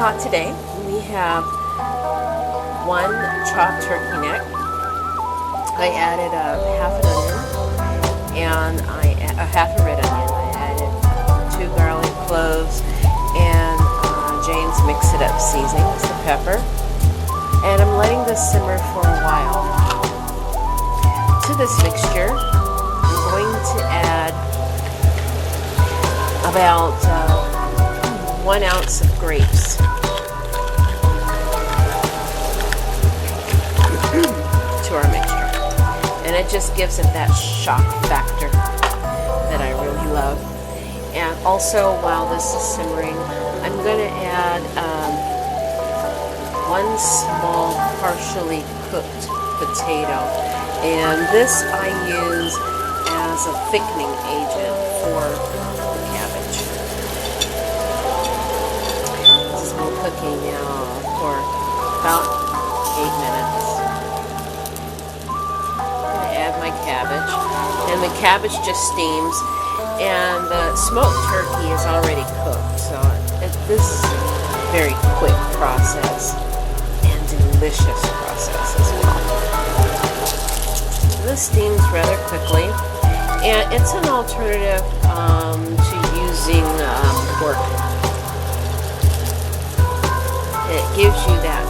pot today, we have 1 chopped turkey neck. I added a half an onion and a half a red onion. I added 2 garlic cloves and Jane's mix-it-up seasoning, it's the pepper. And I'm letting this simmer for a while. To this mixture, I'm going to add about 1 ounce of grapes. To our mixture. And it just gives it that shock factor that I really love. And also, while this is simmering, I'm going to add 1 small partially cooked potato. And this I use as a thickening agent for the cabbage. This has been cooking now for about 8 minutes. I'm going to add my cabbage. And the cabbage just steams. And the smoked turkey is already cooked. So this is a very quick process and delicious process as well. This steams rather quickly, and it's an alternative to using pork. It gives you that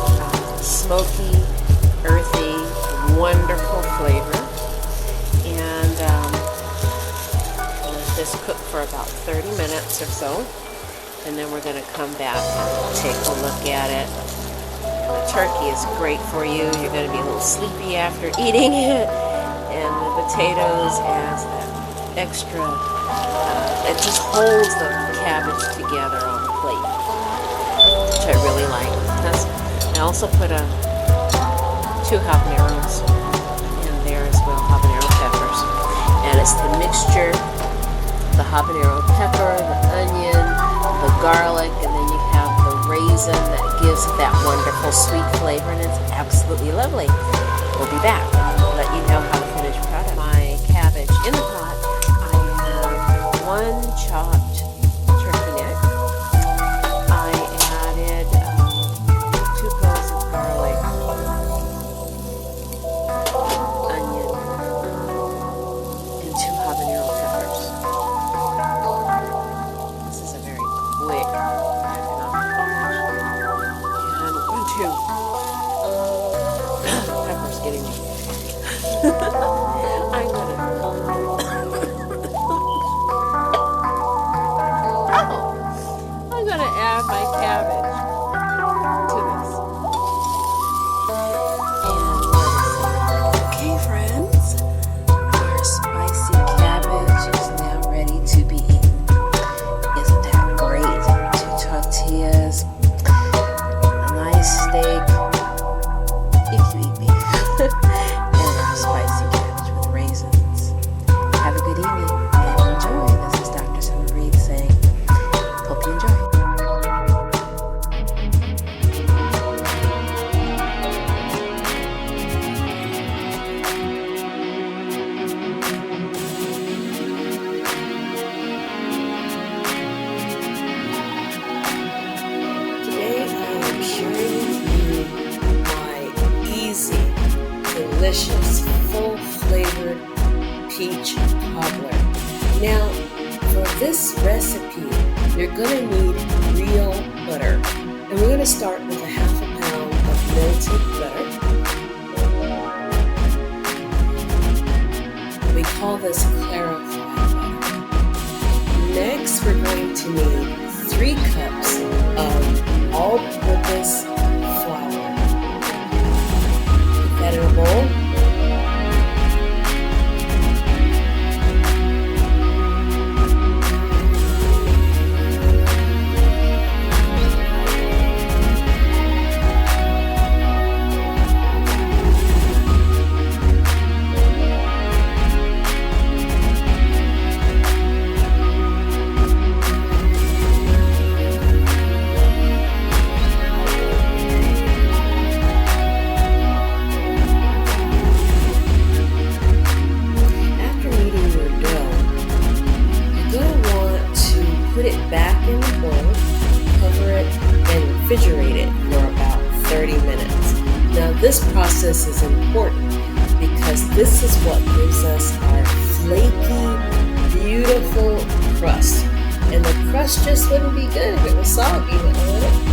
smoky, earthy, wonderful flavor. And let this cook for about 30 minutes or so, and then we're going to come back and take a look at it. And the turkey is great for you. You're going to be a little sleepy after eating it. And the potatoes as that extra, it just holds the cabbage together on the plate, which I really like. I also put 2 habaneros in there as well, habanero peppers. And it's the mixture, the habanero pepper, the onion, the garlic, and then you have the raisin that gives it that wonderful sweet flavor, and it's absolutely lovely. We'll be back. I'll let you know how the finished product. My cabbage in the pot, I have 1 chopped turkey neck. I added 2 cloves of garlic, onion, and 2 habanero peppers. This is a very quick and 1, 2 peppers getting me. I'm gonna add my cabbage to this. And okay, friends, our spicy cabbage is now ready to be eaten. Isn't that great? 2 tortillas, a nice steak, if you eat beef. Spicy cabbage with raisins. Have a good evening and enjoy. This is Dr. Summer Reed saying, hope you enjoy. Today I am sharing with you my easy, delicious, full-flavored peach cobbler. Now, for this recipe, you're going to need real butter. And we're going to start with a half a pound of melted butter. We call this clarified butter. Next, we're going to need 3 cups of all-purpose flour. Put that in a bowl. process is important because this is what gives us our flaky, beautiful crust. And the crust just wouldn't be good if it was soggy, would it?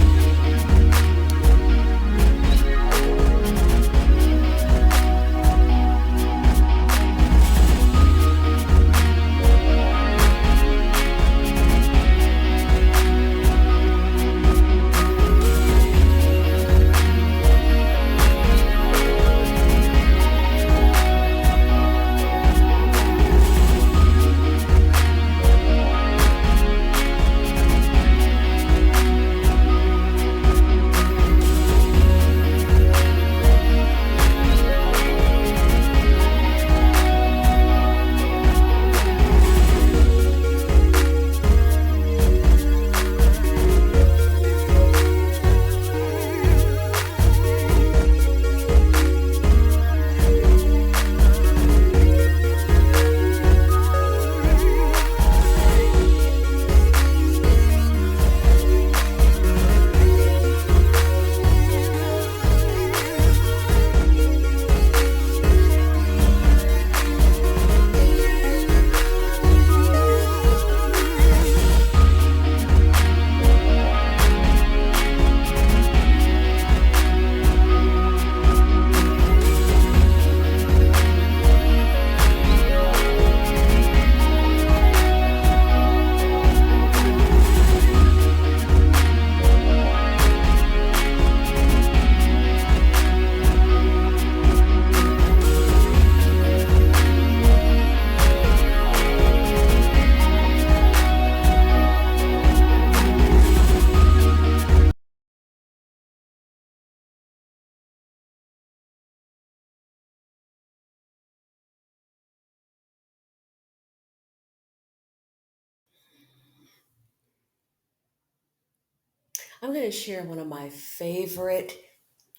I'm going to share one of my favorite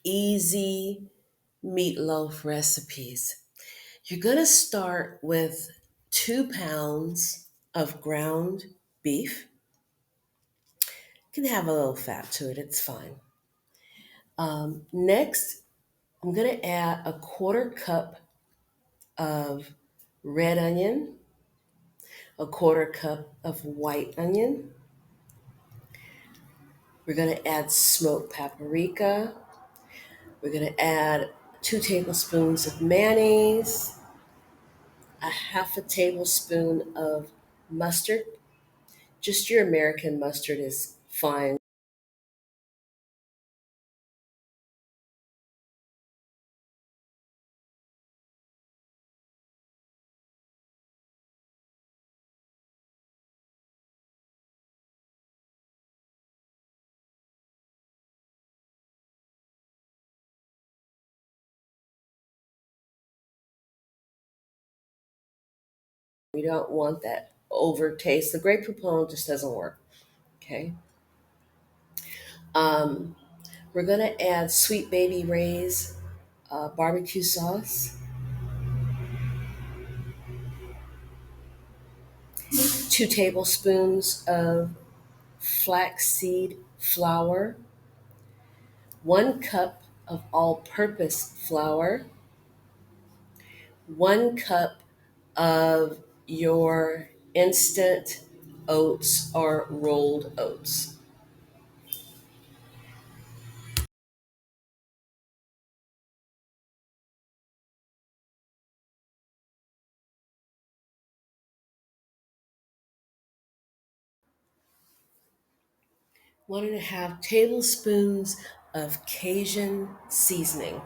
easy meatloaf recipes. You're going to start with 2 pounds of ground beef. You can have a little fat to it, it's fine. Next, I'm going to add a quarter cup of red onion, a quarter cup of white onion. We're going to add smoked paprika. We're going to add 2 tablespoons of mayonnaise, a half a tablespoon of mustard. Just your American mustard is fine. We don't want that over taste. The grape poupon just doesn't work. Okay. Um, we're going to add sweet baby Ray's barbecue sauce, 2 tablespoons of flaxseed flour, 1 cup of all purpose flour, 1 cup of your instant oats or rolled oats. One and a half tablespoons of Cajun seasoning.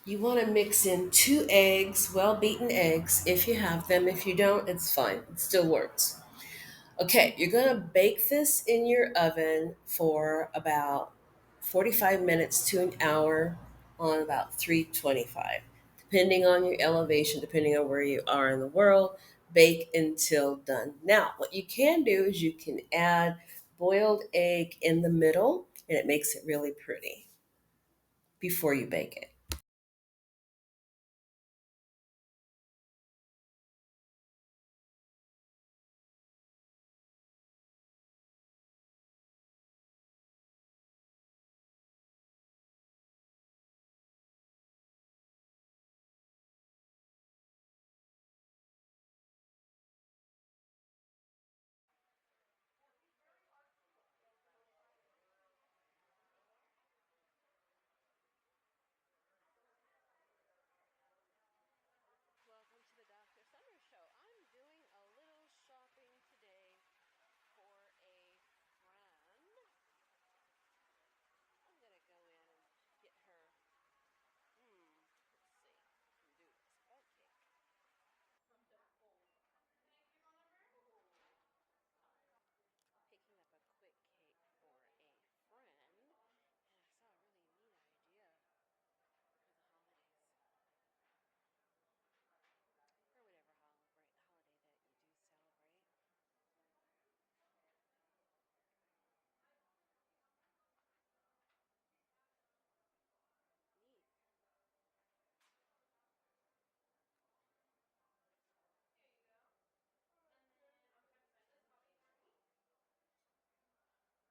You want to mix in 2 eggs, well beaten eggs, if you have them. If you don't, it's fine, it still works. Okay, you're going to bake this in your oven for about 45 minutes to an hour on about 325, depending on your elevation, depending on where you are in the world. Bake until done. Now, what you can do is you can add boiled egg in the middle, and it makes it really pretty before you bake it. Welcome to the Dr. Summer Show. I'm doing a little shopping today for a friend. I'm gonna go in and get her. Let's see. I can do this bud cake. Picking up a quick cake for a friend, and I saw a really neat idea for the holidays, or whatever holiday that you do celebrate.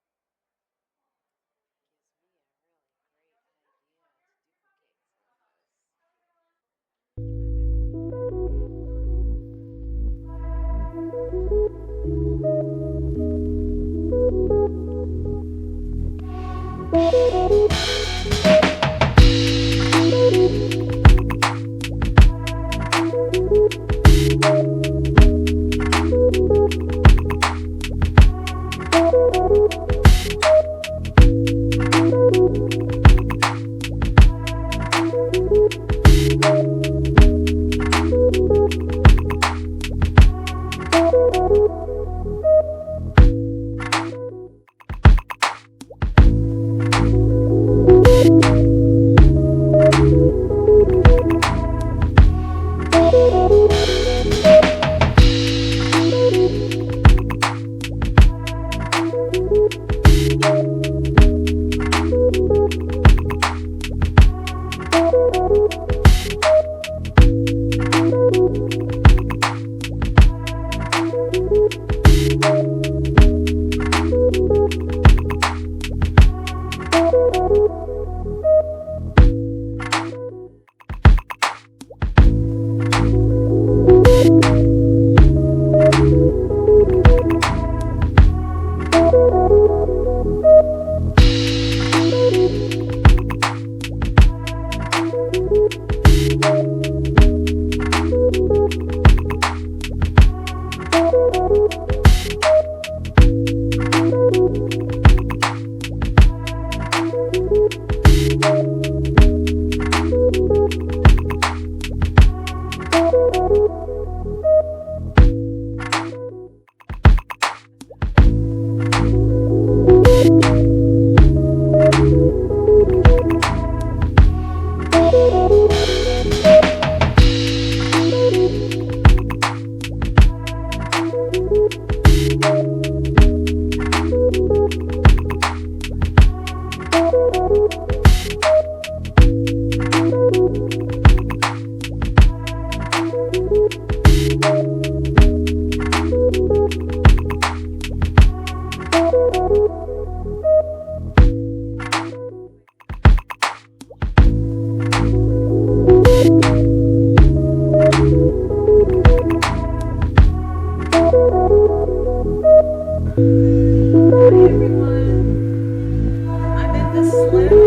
Neat. Gives me a really great idea to duplicate some of this.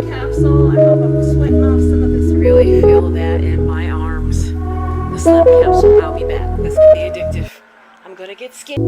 Capsule. I hope I'm sweating off some of this. Really feel that in my arms. The slap capsule. I'll be back. This could be addictive. I'm gonna get skin.